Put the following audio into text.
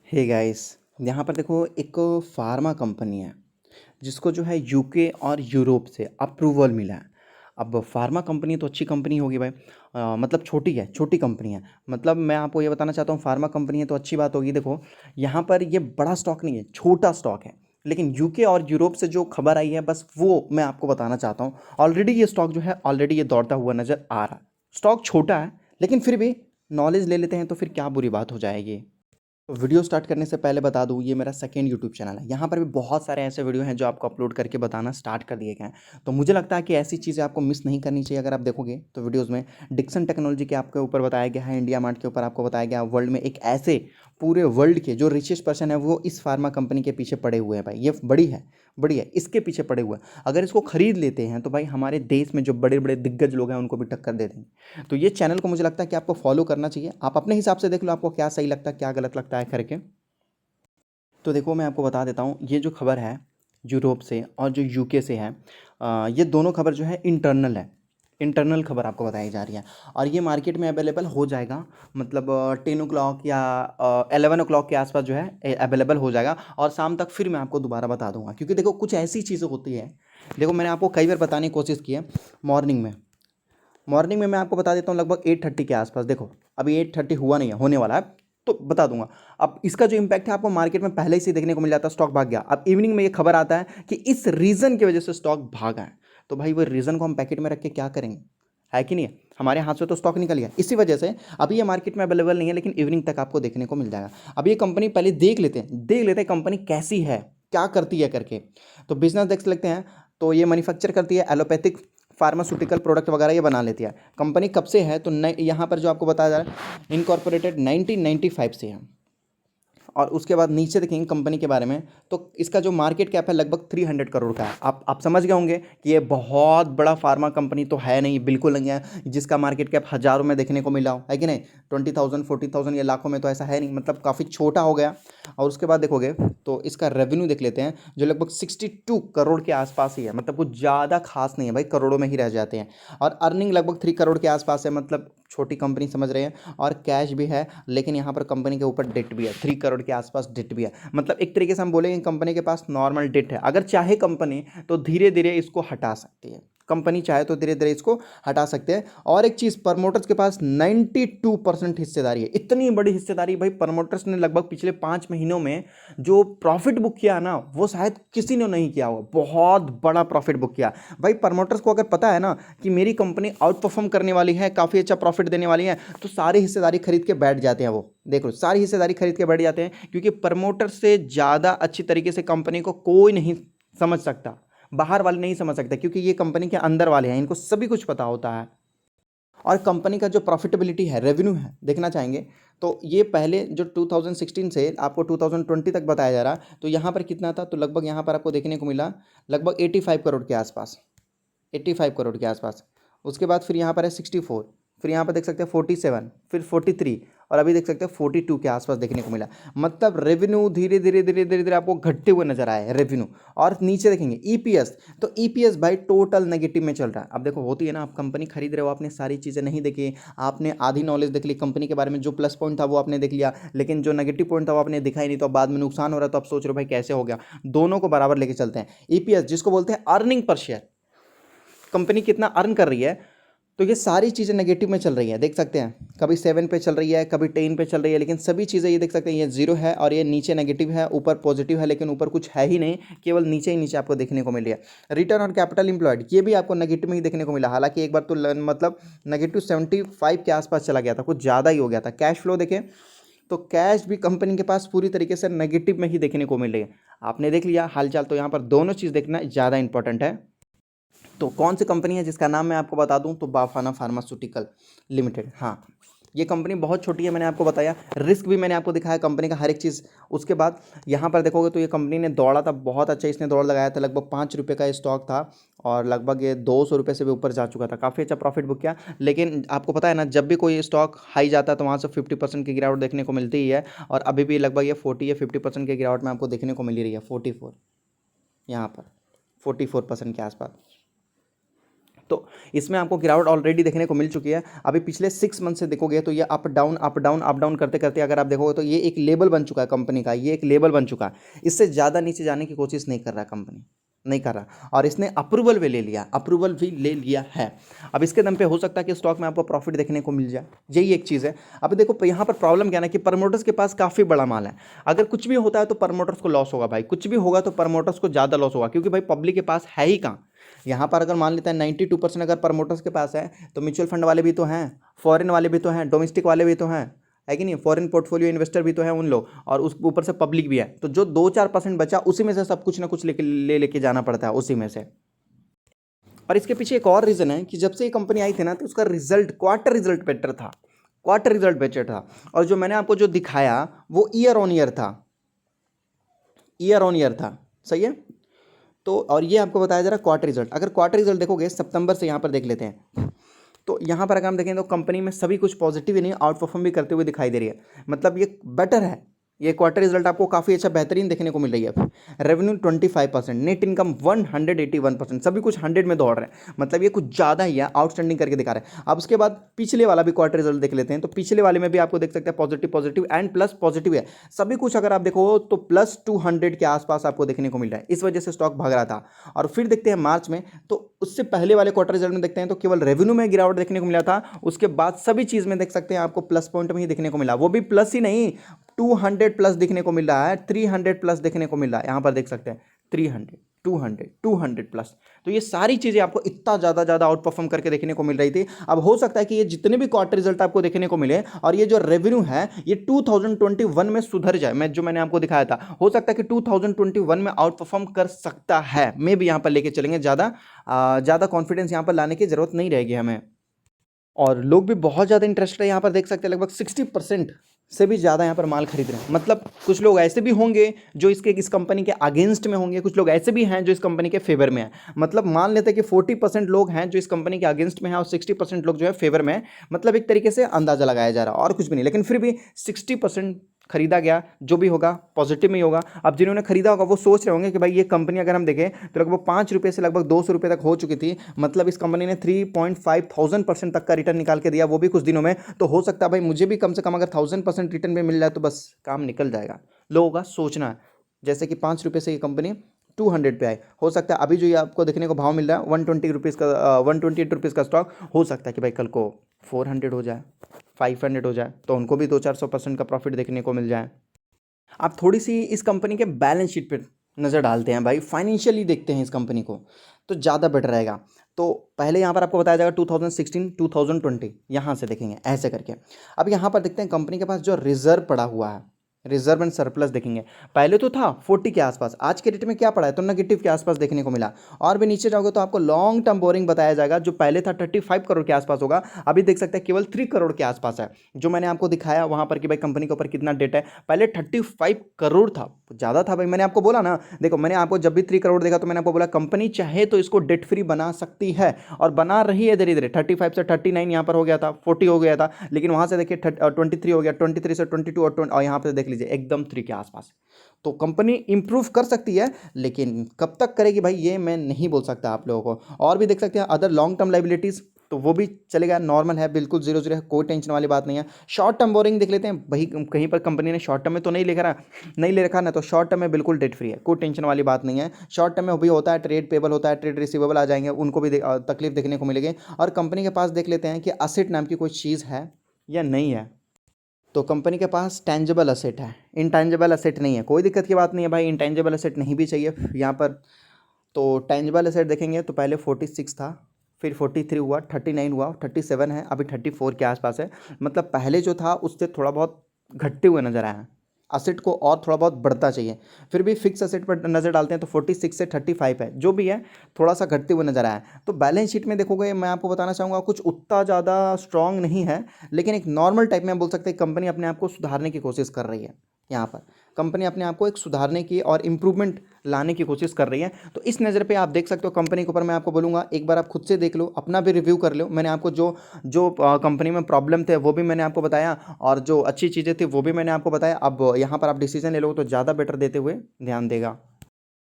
Hey guys, यहाँ पर देखो एक फार्मा कंपनी है जिसको जो है यूके और यूरोप से अप्रूवल मिला है। अब फार्मा कंपनी तो अच्छी कंपनी होगी भाई। मतलब छोटी है, छोटी कंपनी है। मतलब मैं आपको ये बताना चाहता हूँ फार्मा कंपनी है तो अच्छी बात होगी। देखो यहाँ पर ये बड़ा स्टॉक नहीं है, छोटा स्टॉक है। लेकिन यूके और यूरोप से जो खबर आई है बस वो मैं आपको बताना चाहता हूँ। ऑलरेडी ये स्टॉक जो है ऑलरेडी ये दौड़ता हुआ नज़र आ रहा है। स्टॉक छोटा है लेकिन फिर भी नॉलेज ले लेते हैं तो फिर क्या बुरी बात हो जाएगी। तो वीडियो स्टार्ट करने से पहले बता दूँ, ये मेरा सेकंड यूट्यूब चैनल है। यहाँ पर भी बहुत सारे ऐसे वीडियो हैं जो आपको अपलोड करके बताना स्टार्ट कर दिए गए हैं। तो मुझे लगता है कि ऐसी चीज़ें आपको मिस नहीं करनी चाहिए। अगर आप देखोगे तो वीडियोज़ में डिक्सन टेक्नोलॉजी के आपके ऊपर बताया गया है, इंडिया मार्ट के ऊपर आपको बताया गया वर्ल्ड में एक ऐसे पूरे वर्ल्ड के जो रिचेस्ट पर्सन है वो इस फार्मा कंपनी के पीछे पड़े हुए हैं। भाई ये बड़ी है, इसके पीछे पड़े हुए हैं। अगर इसको खरीद लेते हैं तो भाई हमारे देश में जो बड़े बड़े दिग्गज लोग हैं उनको भी टक्कर दे देंगे। तो ये चैनल को मुझे लगता है कि आपको फॉलो करना चाहिए। आप अपने हिसाब से देख लो आपको क्या सही लगता है क्या गलत लगता है करके। तो देखो मैं आपको बता देता हूँ, ये जो खबर है यूरोप से और जो यूके से है, ये दोनों खबर जो है इंटरनल है। इंटरनल खबर आपको बताई जा रही है और ये मार्केट में अवेलेबल हो जाएगा। मतलब 10 o'clock या 11 o'clock के आसपास जो है अवेलेबल हो जाएगा। और शाम तक फिर मैं आपको दोबारा बता दूंगा, क्योंकि देखो कुछ ऐसी चीज़ें होती है। देखो मैंने आपको कई बार बताने की कोशिश की है। मॉर्निंग में मॉर्निंग में मैं आपको बता देता हूँ लगभग 8:30 के आसपास। देखो अभी 8:30 हुआ नहीं है, होने वाला है, तो बता दूंगा। अब इसका जो इम्पैक्ट है आपको मार्केट में पहले ही से देखने को मिल जाता है, स्टॉक भाग गया। अब इवनिंग में ये खबर आता है कि इस रीज़न की वजह से स्टॉक भागा है। तो भाई वो रीज़न को हम पैकेट में रख के क्या करेंगे, है कि नहीं है। हमारे हाथ से तो स्टॉक निकल गया, इसी वजह से अभी ये मार्केट में अवेलेबल नहीं है, लेकिन इवनिंग तक आपको देखने को मिल जाएगा। अब ये कंपनी पहले देख लेते हैं कंपनी कैसी है, क्या करती है करके। तो बिजनेस देख लेते हैं। तो ये मैन्युफैक्चर करती है एलोपैथिक फार्मास्यूटिकल प्रोडक्ट वगैरह ये बना लेती है। कंपनी कब से है तो यहाँ पर जो आपको बताया जा रहा है इनकॉर्पोरेटेड 1995 से है। और उसके बाद नीचे देखेंगे कंपनी के बारे में, तो इसका जो मार्केट कैप है लगभग 300 करोड़ का है। आप समझ गए होंगे कि ये बहुत बड़ा फार्मा कंपनी तो है नहीं, बिल्कुल नहीं है जिसका मार्केट कैप हज़ारों में देखने को मिला हो, है कि नहीं। 20,000 40,000 या लाखों में तो ऐसा है नहीं, मतलब काफ़ी छोटा हो गया। और उसके बाद देखोगे तो इसका रेवेन्यू देख लेते हैं जो लगभग 62 करोड़ के आसपास ही है। मतलब कुछ ज़्यादा खास नहीं है भाई, करोड़ों में ही रह जाते हैं। और अर्निंग लगभग 3 करोड़ के आसपास है, मतलब छोटी कंपनी समझ रहे हैं। और कैश भी है, लेकिन यहाँ पर कंपनी के ऊपर डेट भी है, 3 करोड़ के आसपास डेट भी है। मतलब एक तरीके से हम बोलेंगे कंपनी के पास नॉर्मल डेट है। अगर चाहे कंपनी तो धीरे धीरे इसको हटा सकती है। कंपनी चाहे तो धीरे धीरे इसको हटा सकते हैं। और एक चीज़, प्रमोटर्स के पास 92% हिस्सेदारी है। इतनी बड़ी हिस्सेदारी भाई, प्रमोटर्स ने लगभग पिछले 5 महीनों में जो प्रॉफिट बुक किया ना वो शायद किसी ने नहीं किया हुआ। बहुत बड़ा प्रॉफिट बुक किया भाई। प्रमोटर्स को अगर पता है ना कि मेरी कंपनी आउट परफॉर्म करने वाली है, काफ़ी अच्छा प्रॉफिट देने वाली है, तो सारी हिस्सेदारी खरीद के बैठ जाते हैं। वो देख लो सारी हिस्सेदारी खरीद के बैठ जाते हैं, क्योंकि प्रमोटर से ज़्यादा अच्छी तरीके से कंपनी को कोई नहीं समझ सकता। बाहर वाले नहीं समझ सकते, क्योंकि ये कंपनी के अंदर वाले हैं, इनको सभी कुछ पता होता है। और कंपनी का जो प्रॉफिटेबिलिटी है, रेवेन्यू है, देखना चाहेंगे तो ये पहले जो 2016 से आपको 2020 तक बताया जा रहा, तो यहाँ पर कितना था, तो लगभग यहाँ पर आपको देखने को मिला लगभग 85 करोड़ के आसपास। 85 करोड़ के आसपास। उसके बाद फिर यहाँ पर है 64, फिर यहाँ पर देख सकते हैं 47, फिर 43, और अभी देख सकते हैं 42 के आसपास देखने को मिला। मतलब रेवेन्यू धीरे धीरे धीरे धीरे धीरे आपको घटते हुए नजर आए रेवेन्यू। और नीचे देखेंगे ईपीएस, तो ईपीएस भाई टोटल नेगेटिव में चल रहा है। अब देखो होती है ना, आप कंपनी खरीद रहे हो, आपने सारी चीज़ें नहीं देखी, आपने आधी नॉलेज देख ली कंपनी के बारे में, जो प्लस पॉइंट था वो आपने देख लिया, लेकिन जो नेगेटिव पॉइंट था वो आपने दिखा ही नहीं, तो बाद में नुकसान हो रहा है। तो आप सोच रहे हो भाई कैसे हो गया। दोनों को बराबर लेके चलते हैं। ईपीएस जिसको बोलते हैं अर्निंग पर शेयर, कंपनी कितना अर्न कर रही है, तो ये सारी चीज़ें नेगेटिव में चल रही है। देख सकते हैं कभी 7 पे चल रही है, कभी 10 पे चल रही है, लेकिन सभी चीज़ें ये देख सकते हैं, ये जीरो है और ये नीचे नेगेटिव है, ऊपर पॉजिटिव है, लेकिन ऊपर कुछ है ही नहीं, केवल नीचे ही नीचे आपको देखने को मिली है। रिटर्न ऑन कैपिटल इंप्लॉयड ये भी आपको नेगेटिव में ही देखने को मिला। हालांकि एक बार तो मतलब -75 के आसपास चला गया था, कुछ ज़्यादा ही हो गया था। कैश फ्लो देखें तो कैश भी कंपनी के पास पूरी तरीके से नेगेटिव में ही देखने को मिल रही है। आपने देख लिया हालचाल, तो यहाँ पर दोनों चीज़ देखना ज़्यादा इंपॉर्टेंट है। तो कौन सी कंपनी है जिसका नाम मैं आपको बता दूं, तो बाफाना फार्मास्यूटिकल लिमिटेड। हाँ, ये कंपनी बहुत छोटी है, मैंने आपको बताया। रिस्क भी मैंने आपको दिखाया कंपनी का हर एक चीज़। उसके बाद यहाँ पर देखोगे तो ये कंपनी ने दौड़ा था बहुत अच्छा, इसने दौड़ लगाया था। लगभग 5 रुपये का स्टॉक था और लगभग ये 200 रुपये से भी ऊपर जा चुका था। काफ़ी अच्छा प्रॉफिट बुक किया। लेकिन आपको पता है ना, जब भी कोई स्टॉक हाई जाता है तो वहाँ से 50% की गिरावट देखने को मिलती ही है। और अभी भी लगभग ये 40 या 50% की गिरावट में आपको देखने को मिल रही है। 44 यहाँ पर 44% के आसपास। तो इसमें आपको गिरावट ऑलरेडी देखने को मिल चुकी है। अभी पिछले 6 मंथ से देखोगे तो ये up down up down up down करते करते अगर आप देखोगे तो ये एक लेवल बन चुका है कंपनी का, ये एक लेवल बन चुका है। इससे ज़्यादा नीचे जाने की कोशिश नहीं कर रहा कंपनी, नहीं कर रहा। और इसने अप्रूवल भी ले लिया, अप्रूवल भी ले लिया है। अब इसके दम पे हो सकता है कि स्टॉक में आपको प्रॉफिट देखने को मिल जाए, यही एक चीज़ है। अब देखो यहाँ पर प्रॉब्लम क्या है ना कि प्रमोटर्स के पास काफ़ी बड़ा माल है। अगर कुछ भी होता है तो प्रमोटर्स को लॉस होगा भाई, कुछ भी होगा तो प्रमोटर्स को ज़्यादा लॉस होगा, क्योंकि भाई पब्लिक के पास है ही कहाँ। यहाँ पर अगर मान लेते हैं 92% अगर प्रमोटर्स के पास है तो म्यूचुअल फंड वाले भी तो हैं, फॉरेन वाले भी तो हैं, डोमेस्टिक वाले भी तो हैं, है कि नहीं, फॉरेन पोर्टफोलियो इन्वेस्टर भी तो है उन लोग, और उस ऊपर से पब्लिक भी है। तो जो 2-4% बचा उसी में से सब कुछ ना कुछ लेके जाना पड़ता है उसी में से। और इसके पीछे एक और रीज़न है कि जब से ये कंपनी आई थी ना तो उसका रिजल्ट, क्वार्टर रिजल्ट बेटर था, क्वार्टर रिजल्ट बेटर था। और जो मैंने आपको जो दिखाया वो ईयर ऑन ईयर था, ईयर ऑन ईयर था, सही है। तो और ये आपको बताया जा रहा है क्वार्टर रिजल्ट। अगर क्वार्टर रिजल्ट देखोगे सितंबर से यहाँ पर देख लेते हैं, तो यहाँ पर अगर हम देखें तो कंपनी में सभी कुछ पॉजिटिव ही नहीं, आउट परफॉर्म भी करते हुए दिखाई दे रही है। मतलब ये बेटर है, ये क्वार्टर रिजल्ट आपको काफ़ी अच्छा बेहतरीन देखने को मिल रही है। रेवेन्यू 25%, नेट इनकम 181%, सभी कुछ 100 में दौड़ रहे हैं। मतलब ये कुछ ज़्यादा ही है, आउटस्टैंडिंग करके दिखा रहे हैं। अब उसके बाद पिछले वाला भी क्वार्टर रिजल्ट देख लेते हैं, तो पिछले वाले में भी आपको देख सकते हैं positive positive and plus positive है। सभी कुछ अगर आप देखो तो प्लस 200 के आसपास आपको देखने को मिल रहा है, इस वजह से स्टॉक भाग रहा था। और फिर देखते हैं मार्च में, तो उससे पहले वाले क्वार्टर रिजल्ट में देखते हैं तो केवल रेवेन्यू में गिरावट देखने को मिला था। उसके बाद सभी चीज़ में देख सकते हैं आपको प्लस पॉइंट में ही देखने को मिला, वो भी प्लस ही नहीं, 200 प्लस देखने को मिल रहा है, 300 प्लस देखने को मिल रहा है। यहाँ पर देख सकते हैं 300, 200 प्लस। तो ये सारी चीज़ें आपको इतना ज़्यादा आउट परफॉर्म करके देखने को मिल रही थी। अब हो सकता है कि ये जितने भी क्वार्टर रिजल्ट आपको देखने को मिले और ये जो रेवेन्यू है ये 2021 में सुधर जाए, जो मैंने आपको दिखाया था, हो सकता है कि 2021 में आउट परफॉर्म कर सकता है। मैं भी यहाँ पर लेके चलेंगे, ज़्यादा कॉन्फिडेंस यहाँ पर लाने की जरूरत नहीं रहेगी हमें। और लोग भी बहुत ज़्यादा इंटरेस्टेड है, यहाँ पर देख सकते हैं लगभग 60% से भी ज़्यादा यहाँ पर माल खरीद रहे हैं। मतलब कुछ लोग ऐसे भी होंगे जो इस कंपनी के अगेंस्ट में होंगे, कुछ लोग ऐसे भी हैं जो इस कंपनी के फेवर में है। मतलब मान लेते हैं कि 40% लोग हैं जो इस कंपनी के अगेंस्ट में है और 60% लोग जो है फेवर में है। मतलब एक तरीके से अंदाज़ा लगाया जा रहा है और कुछ भी नहीं, लेकिन फिर भी 60% खरीदा गया, जो भी होगा पॉजिटिव में ही होगा। अब जिन्होंने खरीदा होगा वो सोच रहे होंगे कि भाई ये कंपनी अगर हम देखें तो लगभग 5 रुपये से लगभग 200 रुपये तक हो चुकी थी। मतलब इस कंपनी ने 3,500% तक का रिटर्न निकाल के दिया, वो भी कुछ दिनों में। तो हो सकता है भाई मुझे भी कम से कम अगर 1000% रिटर्न में मिल जाए तो बस काम निकल जाएगा। लोगों का सोचना है जैसे कि 5 रुपये से ये कंपनी 200 पे आए, हो सकता है अभी जो ये आपको देखने को भाव मिल रहा है 120 रुपीज़ का, 128 रुपीज़ का स्टॉक, हो सकता है कि भाई कल को 400 हो जाए, 500 हो जाए, तो उनको भी 200-400% का प्रॉफिट देखने को मिल जाए। आप थोड़ी सी इस कंपनी के बैलेंस शीट पर नज़र डालते हैं भाई, फाइनेंशियली देखते हैं इस कंपनी को तो ज़्यादा बेटर रहेगा। तो पहले यहाँ पर आपको बताया जाएगा 2016 2020, यहाँ से देखेंगे ऐसे करके। अब यहाँ पर देखते हैं कंपनी के पास जो रिजर्व पड़ा हुआ है, रिजर्व एंड सरप्लस देखेंगे। पहले तो था 40 के आसपास, आज के डेट में क्या पड़ा है तो नेगेटिव के आसपास देखने को मिला। और भी नीचे जाओगे तो आपको लॉन्ग टर्म बोरिंग बताया जाएगा, जो पहले था 35 करोड़ के आसपास होगा, अभी देख सकते हैं केवल 3 करोड़ के आसपास है। जो मैंने आपको दिखाया वहां पर कि भाई कंपनी के ऊपर कितना डेट है, पहले 35 करोड़ था, ज़्यादा था भाई। मैंने आपको बोला ना, देखो मैंने आपको जब भी 3 करोड़ देखा तो मैंने आपको बोला कंपनी चाहे तो इसको डेट फ्री बना सकती है, और बना रही है धीरे धीरे। 35 से 39 यहाँ पर हो गया था, 40 हो गया था, लेकिन वहां से देखिए 23 हो गया, 23 से 22 और यहाँ पर देख लीजिए एकदम 3 के आसपास। तो कंपनी इंप्रूव कर सकती है, लेकिन कब तक करेगी भाई ये मैं नहीं बोल सकता आप लोगों को। और भी देख सकते हैं अदर लॉन्ग टर्म लाइबिलिटीज़, तो वो भी चलेगा, नॉर्मल है, बिल्कुल 0 है, कोई टेंशन वाली बात नहीं है। शॉर्ट टर्म बोरिंग देख लेते हैं भाई, कहीं पर कंपनी ने शॉर्ट टर्म में तो नहीं ले रखा ना, तो शॉर्ट टर्म में बिल्कुल डेट फ्री है, कोई टेंशन वाली बात नहीं है। शॉर्ट टर्म में भी होता है, ट्रेड पेबल होता है, ट्रेड रिसीवेबल आ जाएंगे, उनको भी तकलीफ देखने को मिलेगी। और कंपनी के पास देख लेते हैं कि असेट नाम की कोई चीज़ है या नहीं है। तो कंपनी के पास टेंजिबल असेट है, इनटेंजिबल असेट नहीं है, कोई दिक्कत की बात नहीं है भाई, इनटेंजिबल असेट नहीं भी चाहिए यहाँ पर। तो टेंजिबल असेट देखेंगे तो पहले 46 था, फिर 43 हुआ, 39 हुआ, 37 है, अभी 34 के आसपास है। मतलब पहले जो था उससे थोड़ा बहुत घटते हुए नजर आया है। असेट को और थोड़ा बहुत बढ़ता चाहिए, फिर भी फिक्स असेट पर नज़र डालते हैं तो 46 से 35 है, जो भी है थोड़ा सा घटते हुए नजर आया। तो बैलेंस शीट में देखोगे, मैं आपको बताना चाहूँगा कुछ उतना ज़्यादा स्ट्रांग नहीं है, लेकिन एक नॉर्मल टाइप में बोल सकते हैं कंपनी अपने आप को सुधारने की कोशिश कर रही है। यहाँ पर कंपनी अपने आप को एक सुधारने की और इम्प्रूवमेंट लाने की कोशिश कर रही है। तो इस नज़र पे आप देख सकते हो कंपनी के ऊपर। मैं आपको बोलूँगा एक बार आप खुद से देख लो, अपना भी रिव्यू कर लो। मैंने आपको जो जो कंपनी में प्रॉब्लम थे वो भी मैंने आपको बताया, और जो अच्छी चीज़ें थी वो भी मैंने आपको बताया। अब यहाँ पर आप डिसीजन ले लो तो ज़्यादा बेटर देते हुए ध्यान देगा।